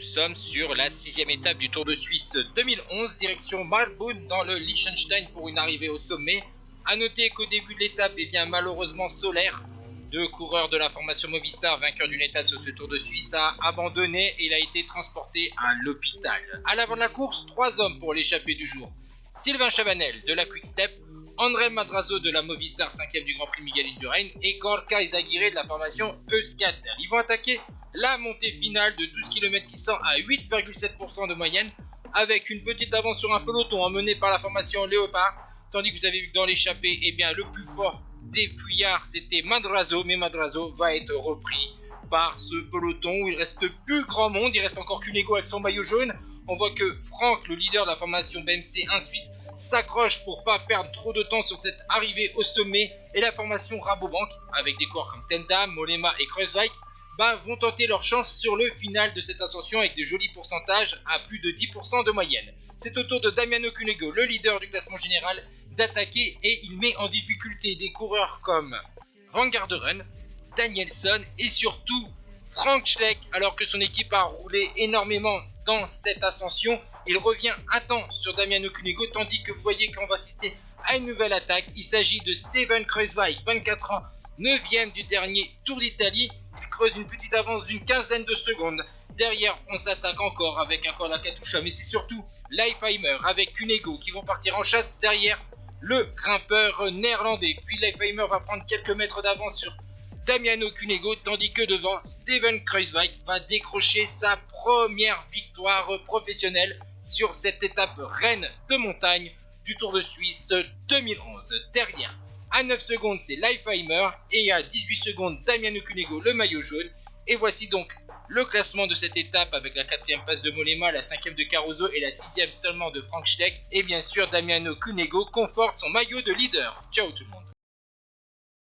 sommes sur la 6ème étape du Tour de Suisse 2011, direction Marbourg dans le Liechtenstein pour une arrivée au sommet. A noter qu'au début de l'étape, malheureusement Solaire, deux coureurs de la formation Movistar, vainqueur d'une étape sur ce Tour de Suisse, a abandonné et il a été transporté à l'hôpital. À l'avant de la course, 3 hommes pour l'échappée du jour. Sylvain Chavanel de la Quick Step, André Madrazo de la Movistar 5ème du Grand Prix Miguel Indurain et Gorka Izagirre de la formation Euskaltel. Ils vont attaquer la montée finale de 12 km 600 à 8,7% de moyenne avec une petite avance sur un peloton emmené par la formation Léopard, tandis que vous avez vu que dans l'échappée, le plus fort des fuyards c'était Madrazo, mais Madrazo va être repris par ce peloton où il reste plus grand monde, il reste encore Cunego avec son maillot jaune. On voit que Franck, le leader de la formation BMC, un Suisse, s'accroche pour pas perdre trop de temps sur cette arrivée au sommet, et la formation Rabobank, avec des coureurs comme Tenda, Mollema et Kruijswijk, vont tenter leur chance sur le final de cette ascension avec des jolis pourcentages à plus de 10% de moyenne. C'est au tour de Damiano Cunego, le leader du classement général, d'attaquer et il met en difficulté des coureurs comme Van Garderen, Danielson et surtout Frank Schleck, alors que son équipe a roulé énormément dans cette ascension. Il revient à temps sur Damiano Cunego, tandis que vous voyez qu'on va assister à une nouvelle attaque. Il s'agit de Steven Kruijswijk, 24 ans, 9ème du dernier Tour d'Italie. Il creuse une petite avance d'une quinzaine de secondes. Derrière, on s'attaque encore avec un col à Katusha, mais c'est surtout Leifheimer avec Cunego qui vont partir en chasse derrière le grimpeur néerlandais. Puis Leifheimer va prendre quelques mètres d'avance sur Damiano Cunego, tandis que devant, Steven Kruijswijk va décrocher sa première victoire professionnelle sur cette étape reine de montagne du Tour de Suisse 2011. Derrière, à 9 secondes, c'est Leifheimer et à 18 secondes, Damiano Cunego, le maillot jaune. Et voici donc le classement de cette étape avec la 4ème place de Mollema, la 5ème de Caruso et la 6ème seulement de Frank Schleck. Et bien sûr, Damiano Cunego conforte son maillot de leader. Ciao tout le monde.